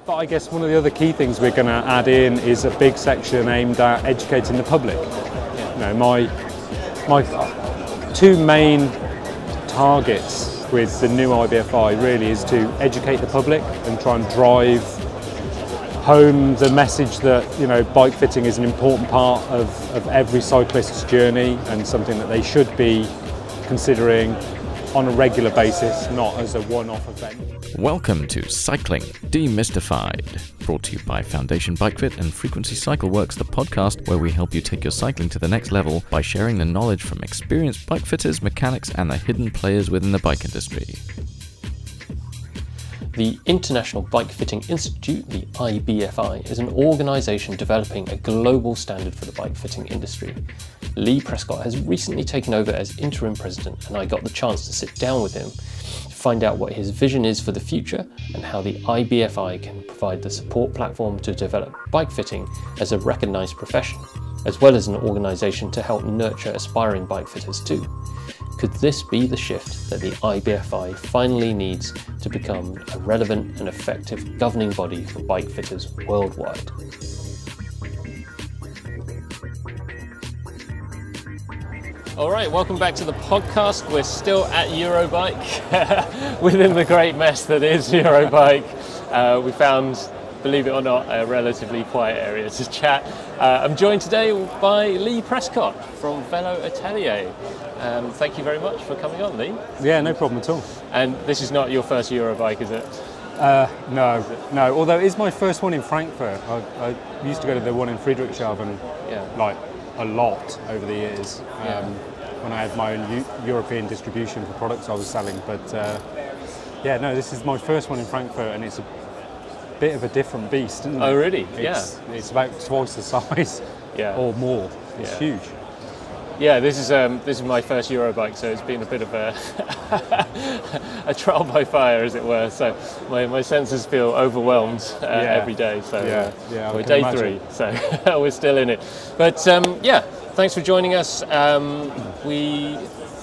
But I guess one of the other key things we're going to add in is a big section aimed at educating the public. You know, my two main targets with the new IBFI really is to educate the public and try and drive home the message that, you know, bike fitting is an important part of every cyclist's journey and something that they should be considering on a regular basis, not as a one-off event. Welcome to Cycling Demystified, brought to you by Foundation Bike Fit and Frequency Cycle Works, the podcast where we help you take your cycling to the next level by sharing the knowledge from experienced bike fitters, mechanics, and the hidden players within the bike industry. The International Bike Fitting Institute, the IBFI, is an organisation developing a global standard for the bike fitting industry. Lee Prescott has recently taken over as interim president, and I got the chance to sit down with him to find out what his vision is for the future and how the IBFI can provide the support platform to develop bike fitting as a recognised profession, as well as an organisation to help nurture aspiring bike fitters too. Could this be the shift that the IBFI finally needs to become a relevant and effective governing body for bike fitters worldwide? All right, welcome back to the podcast. We're still at Eurobike, within the great mess that is Eurobike. We found, believe it or not, a relatively quiet area to chat. I'm joined today by Lee Prescott from Velo Atelier. Thank you very much for coming on, Lee. Yeah, no problem at all. And this is not your first Eurobike, is it? No. Although it is my first one in Frankfurt. I used to go to the one in Friedrichshafen, like a lot over the years. When I had my own European distribution for products I was selling. But this is my first one in Frankfurt, and it's a bit of a different beast, isn't it? Oh, really? It's about twice the size, or more. It's huge. Yeah, this is my first Eurobike, so it's been a bit of a trial by fire, as it were. So my senses feel overwhelmed every day. So we're day 3, so we're still in it. But thanks for joining us. We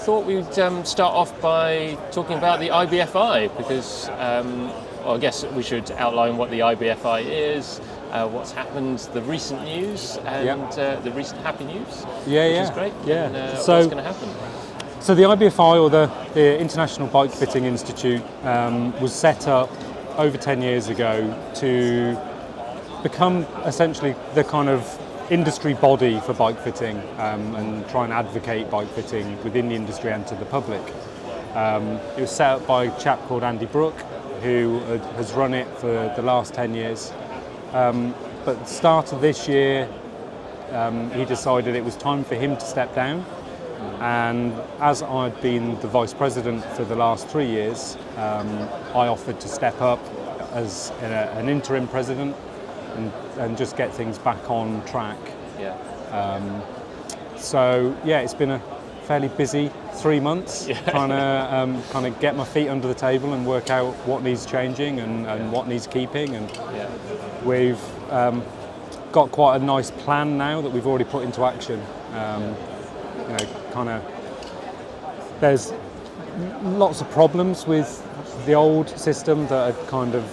thought we'd start off by talking about the IBFI because, I guess we should outline what the IBFI is, what's happened, the recent news, and the recent happy news, which is great. And, what's going to happen? So the IBFI, or the International Bike Fitting Institute, was set up over 10 years ago to become essentially the kind of industry body for bike fitting and try and advocate bike fitting within the industry and to the public. It was set up by a chap called Andy Brook, who has run it for the last 10 years. But at the start of this year, he decided it was time for him to step down. And as I'd been the vice president for the last 3 years, I offered to step up as an interim president and just get things back on track. It's been a fairly busy 3 months trying to kind of get my feet under the table and work out what needs changing and what needs keeping. And we've got quite a nice plan now that we've already put into action. There's lots of problems with the old system that had kind of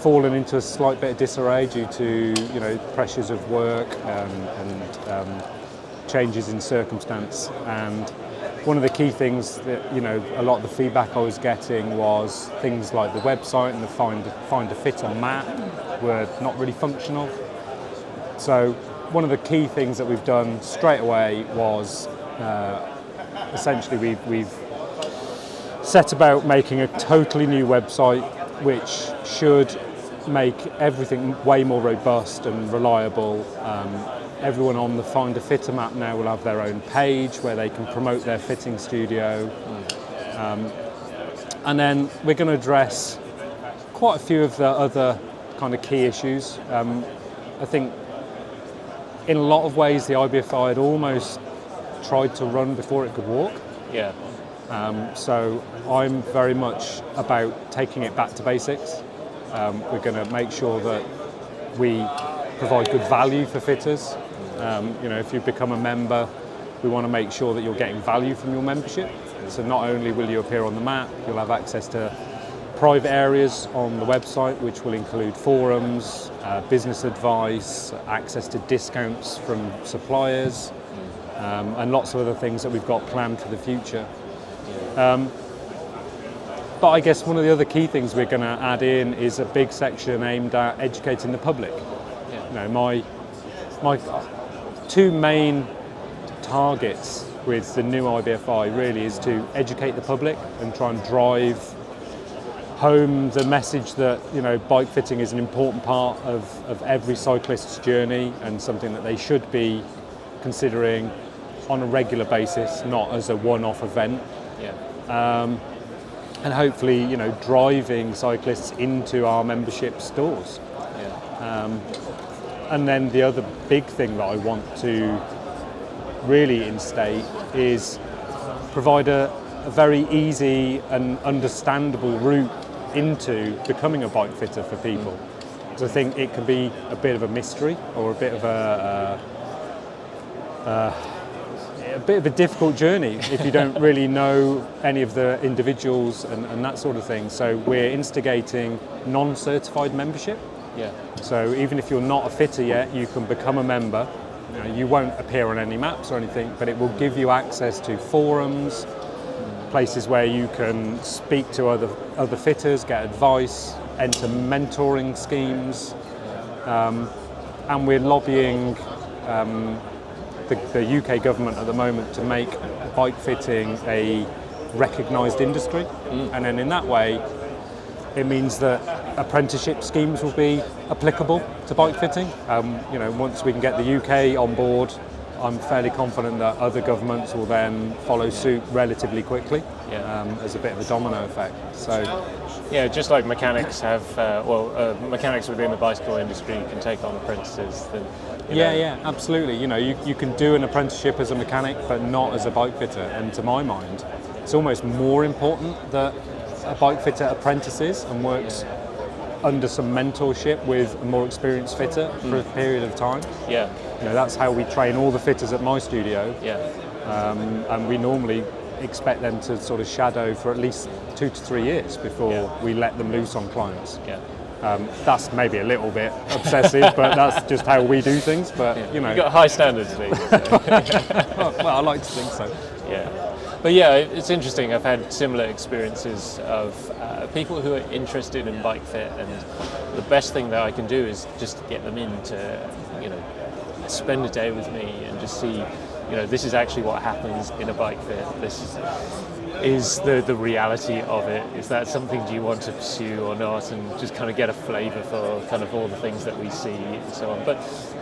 fallen into a slight bit of disarray due to pressures of work and changes in circumstance. And one of the key things that a lot of the feedback I was getting was things like the website and the find a fitter map were not really functional. So one of the key things that we've done straight away was essentially we've set about making a totally new website which should make everything way more robust and reliable. Everyone on the Find a Fitter map now will have their own page where they can promote their fitting studio. And then we're going to address quite a few of the other kind of key issues. I think in a lot of ways the IBFI had almost tried to run before it could walk. So I'm very much about taking it back to basics. We're going to make sure that we provide good value for fitters. If you become a member, we want to make sure that you're getting value from your membership. So not only will you appear on the map, you'll have access to private areas on the website, which will include forums, business advice, access to discounts from suppliers, and lots of other things that we've got planned for the future. But I guess one of the other key things we're going to add in is a big section aimed at educating the public. You know, my two main targets with the new IBFI really is to educate the public and try and drive home the message that, you know, bike fitting is an important part of every cyclist's journey and something that they should be considering on a regular basis, not as a one-off event. And hopefully, you know, driving cyclists into our membership stores. And then the other big thing that I want to really instate is provide a very easy and understandable route into becoming a bike fitter for people. So I think it can be a bit of a mystery or a bit of a difficult journey if you don't really know any of the individuals and that sort of thing. So we're instigating non-certified membership. So even if you're not a fitter yet, you can become a member. You know, you won't appear on any maps or anything, but it will give you access to forums, places where you can speak to other fitters, get advice, enter mentoring schemes, and we're lobbying the UK government at the moment to make bike fitting a recognised industry, and then in that way it means that apprenticeship schemes will be applicable to bike fitting. You know, once we can get the UK on board, I'm fairly confident that other governments will then follow suit relatively quickly, as a bit of a domino effect. So, yeah, just like mechanics have, mechanics within the bicycle industry can take on apprentices. Yeah, absolutely. You know, you can do an apprenticeship as a mechanic, but not as a bike fitter. And to my mind, it's almost more important that a bike fitter apprentices and works under some mentorship with a more experienced fitter for a period of time. You know, that's how we train all the fitters at my studio. And we normally expect them to sort of shadow for at least 2 to 3 years before we let them loose on clients. That's maybe a little bit obsessive, but that's just how we do things. But you know, you've got high standards, Lee. well, I like to think so. But yeah, it's interesting. I've had similar experiences of people who are interested in bike fit, and the best thing that I can do is just get them in to, you know, spend a day with me and just see, you know, this is actually what happens in a bike fit. This is the reality of it. Is that something do you want to pursue or not? And just kind of get a flavour for kind of all the things that we see and so on. But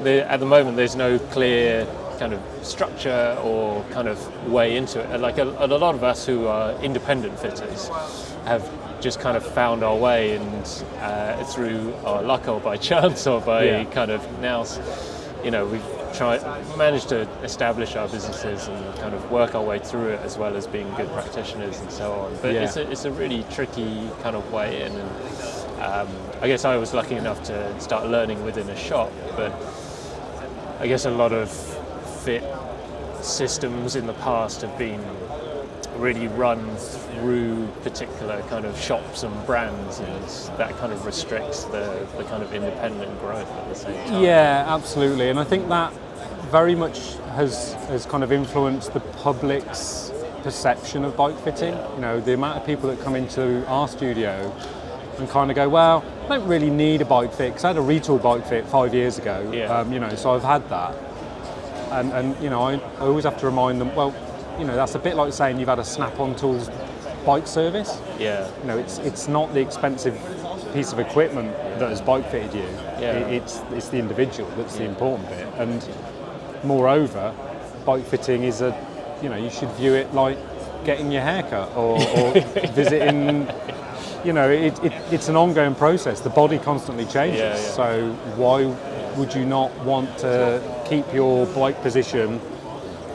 at the moment, there's no clear kind of structure or kind of way into it. Like a lot of us who are independent fitters have just kind of found our way, and through our luck or by chance or by kind of nous, you know, we've managed to establish our businesses and kind of work our way through it, as well as being good practitioners and so on. But it's a really tricky kind of way in, and I guess I was lucky enough to start learning within a shop, but I guess a lot of fit systems in the past have been really run through particular kind of shops and brands, and that kind of restricts the kind of independent growth at the same time. Yeah, absolutely. And I think that very much has kind of influenced the public's perception of bike fitting. You know, the amount of people that come into our studio and kind of go, well, I don't really need a bike fit because I had a retool bike fit 5 years ago. You know, so I've had that. And you know, I always have to remind them, well, you know, that's a bit like saying you've had a Snap-on Tools bike service. You know, it's not the expensive piece of equipment that has bike fitted you. It's the individual that's the important bit. And moreover, bike fitting is you know, you should view it like getting your hair cut or visiting. You know, it's an ongoing process. The body constantly changes. So why would you not want to keep your bike position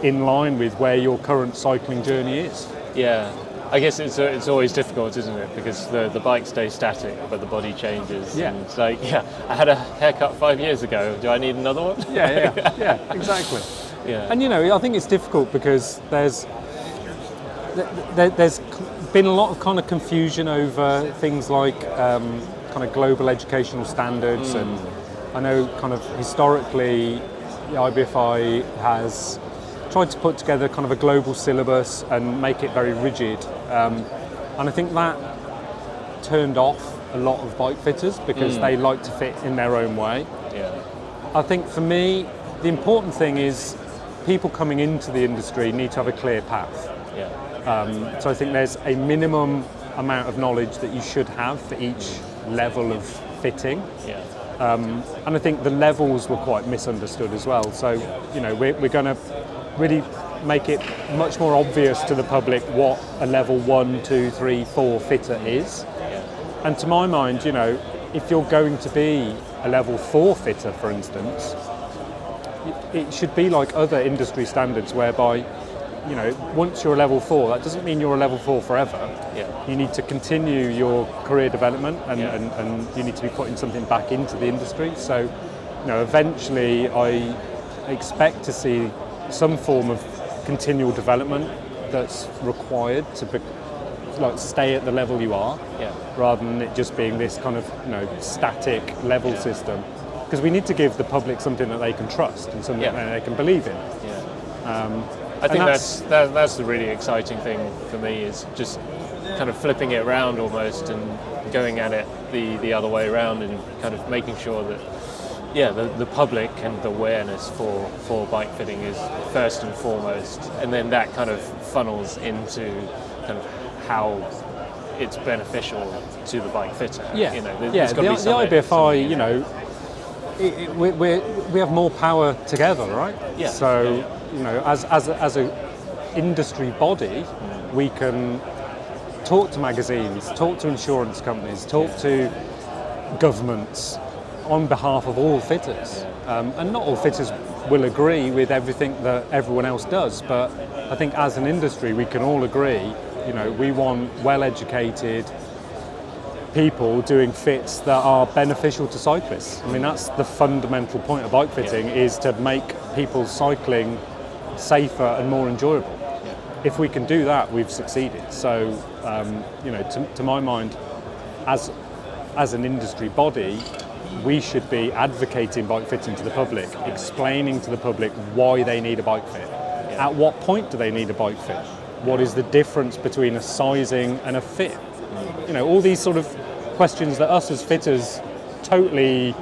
in line with where your current cycling journey is? I guess it's always difficult, isn't it? Because the bike stays static, but the body changes. And it's like, I had a haircut 5 years ago. Do I need another one? Exactly. And you know, I think it's difficult because there's been a lot of kind of confusion over things like kind of global educational standards, and I know kind of historically the IBFI has tried to put together kind of a global syllabus and make it very rigid, and I think that turned off a lot of bike fitters because they like to fit in their own way. Yeah. I think for me the important thing is people coming into the industry need to have a clear path. Yeah. So I think there's a minimum amount of knowledge that you should have for each level of fitting. Yeah. And I think the levels were quite misunderstood as well. So, you know, we're going to really make it much more obvious to the public what a level 1, 2, 3, 4 fitter is. Yeah. And to my mind, you know, if you're going to be a level 4 fitter, for instance, it should be like other industry standards whereby, you know, once you're a level 4, that doesn't mean you're a level 4 forever. Yeah. You need to continue your career development and you need to be putting something back into the industry. So, you know, eventually I expect to see some form of continual development that's required to stay at the level you are, rather than it just being this kind of, you know, static level system. Because we need to give the public something that they can trust and something that they can believe in. I think that's the really exciting thing for me, is just kind of flipping it around almost and going at it the other way around, and kind of making sure that the public and the awareness for bike fitting is first and foremost, and then that kind of funnels into kind of how it's beneficial to the bike fitter. You know, there's got to be the IBFI, you know, we have more power together, right? So, you know, as a industry body, we can talk to magazines, talk to insurance companies, talk to governments on behalf of all fitters. And not all fitters will agree with everything that everyone else does, but I think as an industry we can all agree, you know, we want well-educated people doing fits that are beneficial to cyclists. I mean, that's the fundamental point of bike fitting, is to make people's cycling safer and more enjoyable. If we can do that, we've succeeded. So, you know, to my mind, as an industry body, we should be advocating bike fitting to the public, explaining to the public why they need a bike fit. At what point do they need a bike fit? What is the difference between a sizing and a fit? You know, all these sort of questions that us as fitters totally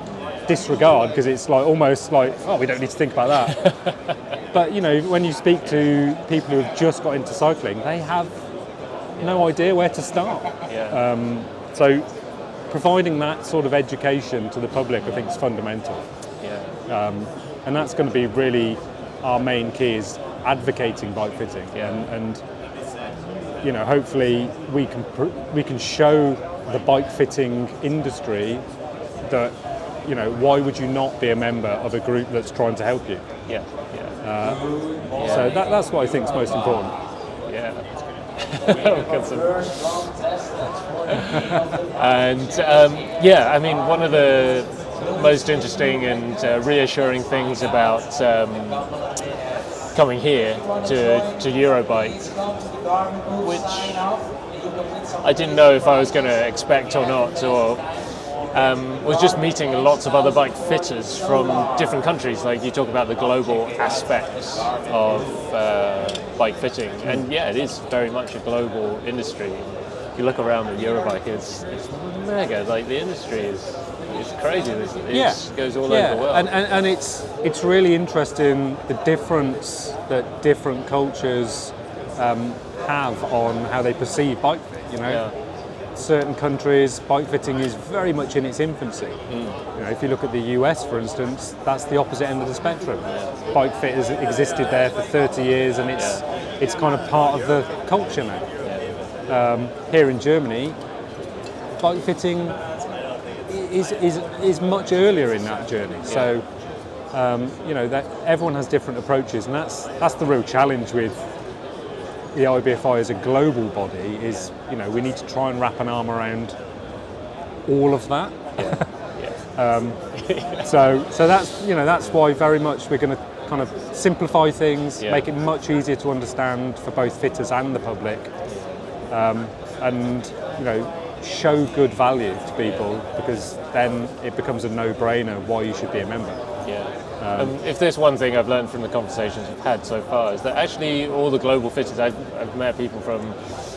disregard, because it's like almost like, oh, we don't need to think about that. But, you know, when you speak to people who have just got into cycling, they have no idea where to start. So providing that sort of education to the public, I think, is fundamental. And that's going to be really our main key, is advocating bike fitting. And you know, hopefully we can show the bike fitting industry that, you know, why would you not be a member of a group that's trying to help you? So that's what I think is most important. And I mean, one of the most interesting and reassuring things about coming here to Eurobike, which I didn't know if I was going to expect or not, or was just meeting lots of other bike fitters from different countries. Like, you talk about the global aspects of bike fitting, and it is very much a global industry. If you look around the Eurobike, it's mega. Like, the industry is crazy. It goes all over the world. And it's really interesting the difference that different cultures have on how they perceive bike fit. You know, certain countries, bike fitting is very much in its infancy. You know, if you look at the US, for instance, that's the opposite end of the spectrum. Bike fit has existed there for 30 years, and it's kind of part of the culture now. Here in Germany, bike fitting is much earlier in that journey. So, you know, that everyone has different approaches, and that's the real challenge with the IBFI as a global body, is, you know, we need to try and wrap an arm around all of that. So that's, you know, that's why very much we're going to kind of simplify things, make it much easier to understand for both fitters and the public. and show good value to people, because then it becomes a no-brainer why you should be a member. If there's one thing I've learned from the conversations we've had so far, is that actually all the global fitters, I've met people from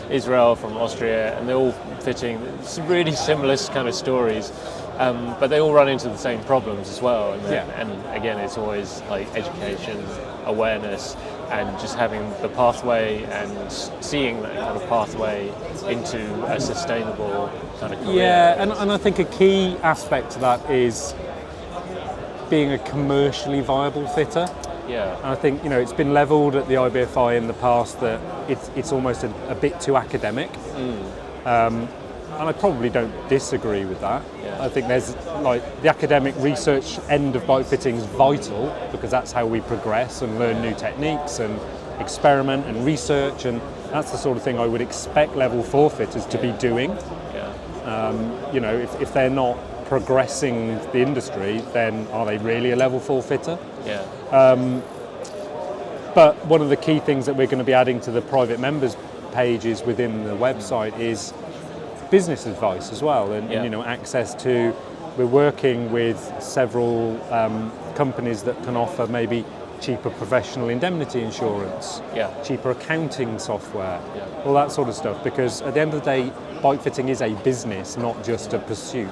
Israel, from Austria, and they're all fitting some really similar kind of stories, but they all run into the same problems as well. And again, it's always like education, awareness, and just having the pathway and seeing that kind of pathway into a sustainable kind of career. Yeah, and I think a key aspect to that is being a commercially viable fitter. Yeah. And I think it's been levelled at the IBFI in the past that it's almost a bit too academic, and I probably don't disagree with that. I think there's the academic research end of bike fitting is vital, because that's how we progress and learn new techniques and experiment and research, and that's the sort of thing I would expect level 4 fitters to be doing. If they're not progressing the industry, then are they really a level 4 fitter? But one of the key things that we're going to be adding to the private members pages within the website is business advice as well, and access to. We're working with several companies that can offer maybe cheaper professional indemnity insurance, cheaper accounting software, all that sort of stuff, because at the end of the day, bike fitting is a business, not just a pursuit.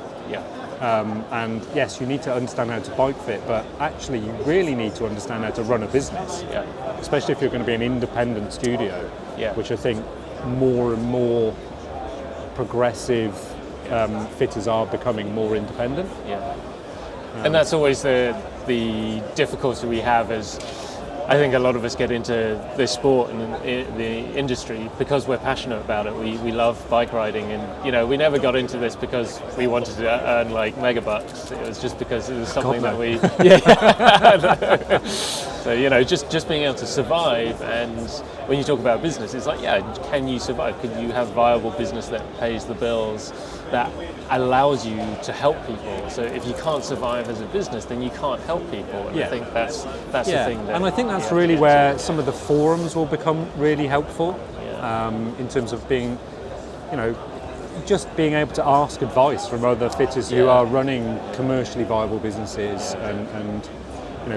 And yes, you need to understand how to bike fit, but actually you really need to understand how to run a business, especially if you're going to be an independent studio, which I think more and more progressive fitters are becoming more independent. And that's always the difficulty we have, is I think a lot of us get into this sport and the industry because we're passionate about it. We love bike riding, and we never got into this because we wanted to earn like megabucks. It was just because it was something that we so just being able to survive. And when you talk about business, it's like, can you survive? Could you have viable business that pays the bills, that allows you to help people? So if you can't survive as a business, then you can't help people. And I think that's the thing. And I think that's really where some of the forums will become really helpful, in terms of being, just being able to ask advice from other fitters who are running commercially viable businesses, and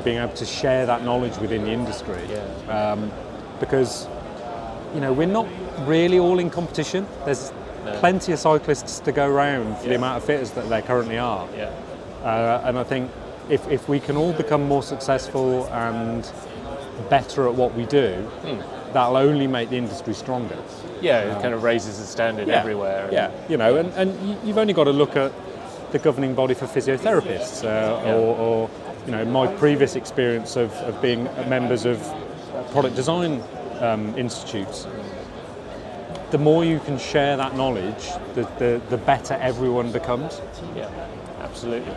being able to share that knowledge within the industry. Because we're not really all in competition. There's plenty of cyclists to go around for the amount of fitters that there currently are. And I think if we can all become more successful and better at what we do, that'll only make the industry stronger. It kind of raises the standard everywhere. And you've only got to look at the governing body for physiotherapists, or my previous experience of being members of product design institutes. The more you can share that knowledge, the better everyone becomes. Absolutely.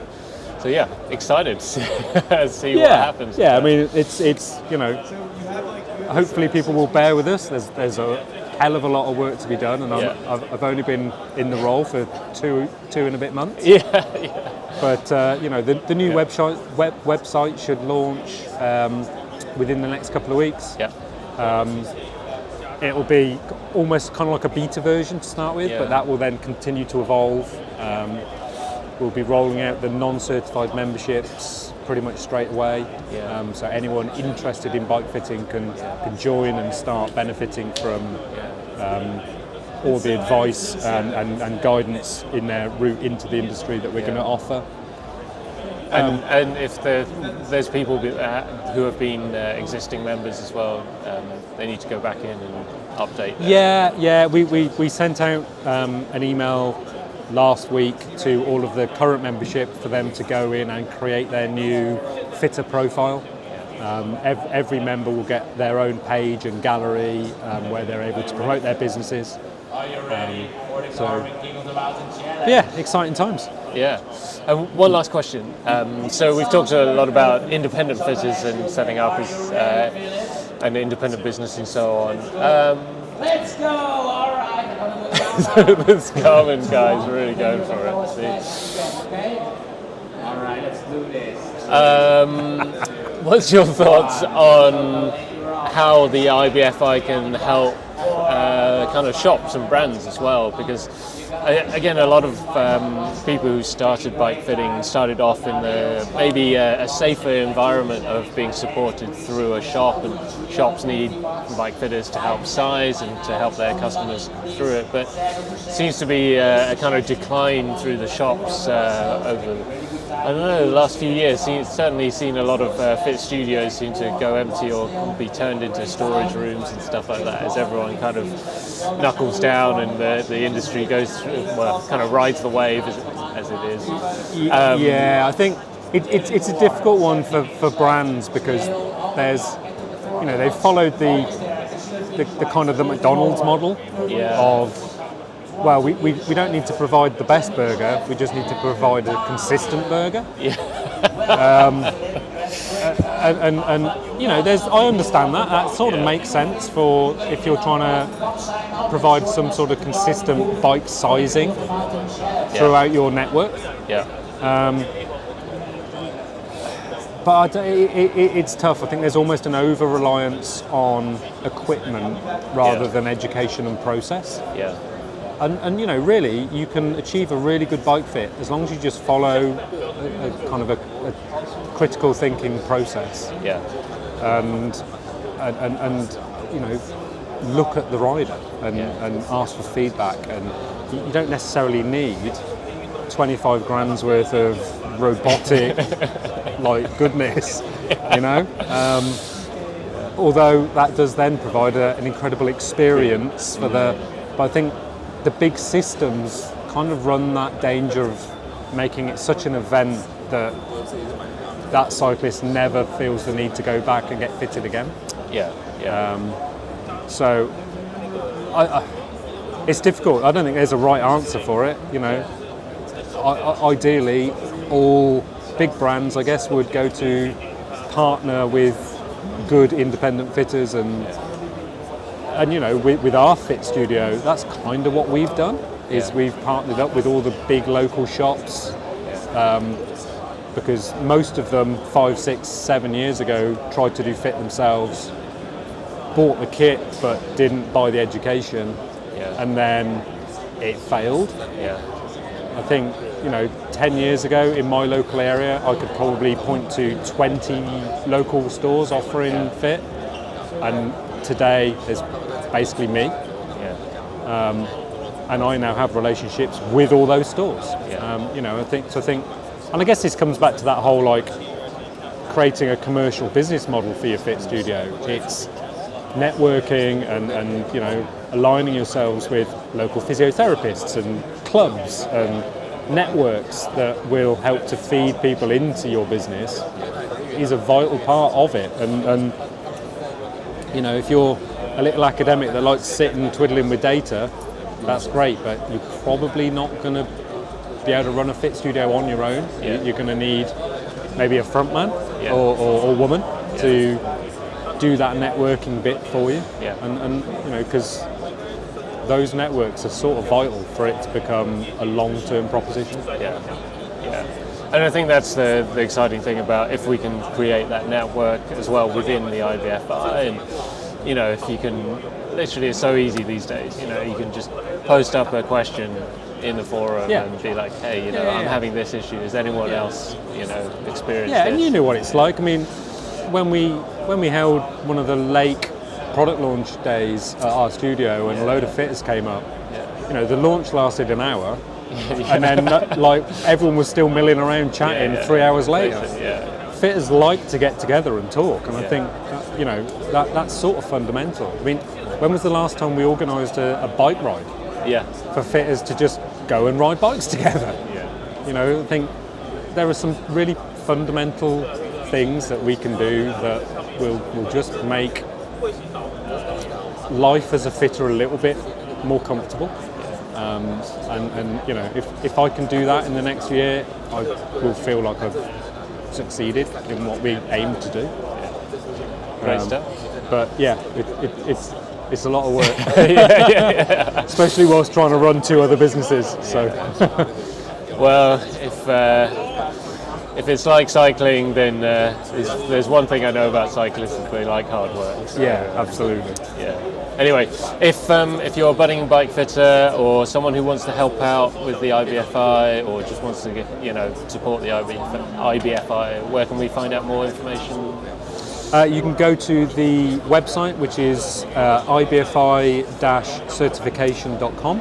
So excited to see what happens. I mean, it's hopefully people will bear with us. There's a hell of a lot of work to be done, and I've only been in the role for two and a bit months. But the new website should launch within the next couple of weeks. It will be almost kind of like a beta version to start with, but that will then continue to evolve. We'll be rolling out the non-certified memberships pretty much straight away. So anyone interested in bike fitting can join and start benefiting from all the advice and guidance in their route into the industry that we're going to offer. And if there's people who have been existing members as well, they need to go back in and update them. We sent out an email last week to all of the current membership for them to go in and create their new fitter profile. Every member will get their own page and gallery where they're able to promote their businesses. Exciting times. One last question. So we've talked a lot about independent fitters and setting up as an independent business and so on. Let's go! All right. This Carmen guy's really going for it. Okay. All right, let's do this. What's your thoughts on how the IBFI can help kind of shops and brands as well, because again, a lot of people who started bike fitting started off in maybe a safer environment of being supported through a shop, and shops need bike fitters to help size and to help their customers through it. But it seems to be a kind of decline through the shops over, I don't know, the last few years. Certainly seen a lot of fit studios seem to go empty or be turned into storage rooms and stuff like that, as everyone kind of knuckles down and the industry goes through, well, kind of rides the wave as it is. Yeah, I think it's a difficult one for brands, because there's, they've followed the kind of the McDonald's model of, well, we don't need to provide the best burger, we just need to provide a consistent burger. Yeah. And I understand that sort of makes sense for if you're trying to provide some sort of consistent bike sizing throughout your network. Yeah. But it's tough. I think there's almost an over-reliance on equipment rather than education and process. Yeah. And really, you can achieve a really good bike fit as long as you just follow a kind of a critical thinking process. Yeah. And look at the rider and ask for feedback. And you don't necessarily need 25 grand's worth of robotic goodness, although that does then provide an incredible experience for but I think the big systems kind of run that danger of making it such an event that cyclist never feels the need to go back and get fitted again. So it's difficult. I don't think there's a right answer for it. Ideally, all big brands, I guess, would go to partner with good independent fitters, and with our fit studio, that's kind of what we've done. Is we've partnered up with all the big local shops, because most of them 5, 6, 7 years ago tried to do fit themselves, bought the kit but didn't buy the education, and then it failed. I think 10 years ago in my local area, I could probably point to 20 local stores offering fit, and today there's basically me. And I now have relationships with all those stores. I think, and I guess this comes back to that whole creating a commercial business model for your fit studio. It's networking and aligning yourselves with local physiotherapists and clubs and networks that will help to feed people into your business is a vital part of it. And if you're a little academic that likes sitting twiddling with data, that's great, but you're probably not going to be able to run a fit studio on your own. You're going to need maybe a front man or woman to do that networking bit for you. And because those networks are sort of vital for it to become a long-term proposition. And I think that's the exciting thing about if we can create that network as well within the IBFI, and if you can, literally it's so easy these days, you can just post up a question in the forum and be like, hey, I'm having this issue, is anyone else experienced this? And you know what it's like. I mean, when we held one of the Lake product launch days at our studio and a load of fitters came up, the launch lasted an hour, and then everyone was still milling around chatting 3 hours later. Fitters like to get together and talk, and I think that's sort of fundamental. I mean, when was the last time we organised a bike ride for fitters to just go and ride bikes together? I think there are some really fundamental things that we can do that will just make life as a fitter a little bit more comfortable. If I can do that in the next year, I will feel like I've succeeded in what we aim to do. Great stuff. But it's a lot of work, especially whilst trying to run 2 other businesses. So, well, if it's like cycling, then there's one thing I know about cyclists is they like hard work. So, absolutely. Anyway, if you're a budding bike fitter or someone who wants to help out with the IBFI or just wants to support the IBFI, where can we find out more information? You can go to the website, which is ibfi-certification.com.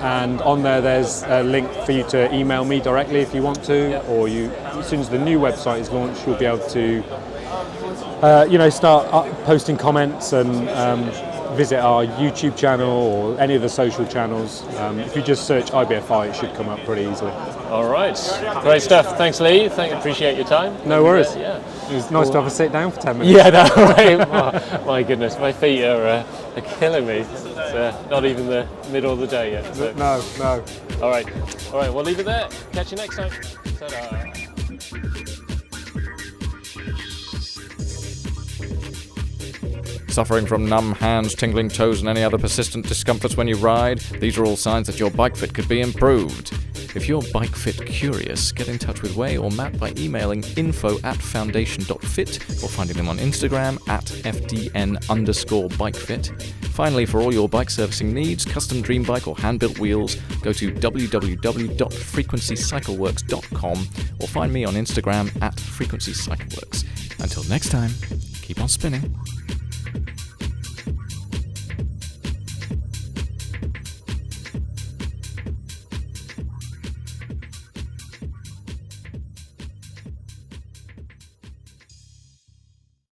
And on there's a link for you to email me directly if you want to, or as soon as the new website is launched, you'll be able to start posting comments and visit our YouTube channel or any of the social channels. If you just search IBFI, it should come up pretty easily. All right, great stuff. Thanks, Lee. Appreciate your time. No worries. Yeah. It was nice to have a sit down for 10 minutes. Yeah, no, right. My goodness, my feet are killing me. It's not even the middle of the day yet. So. No. All right, we'll leave it there. Catch you next time. Ta-da. Suffering from numb hands, tingling toes, and any other persistent discomforts when you ride? These are all signs that your bike fit could be improved. If you're bike fit curious, get in touch with Wei or Matt by emailing info@foundation.fit or finding them on Instagram @FDN_bikefit. Finally, for all your bike servicing needs, custom dream bike or hand-built wheels, go to www.frequencycycleworks.com or find me on Instagram @frequencycycleworks. Until next time, keep on spinning.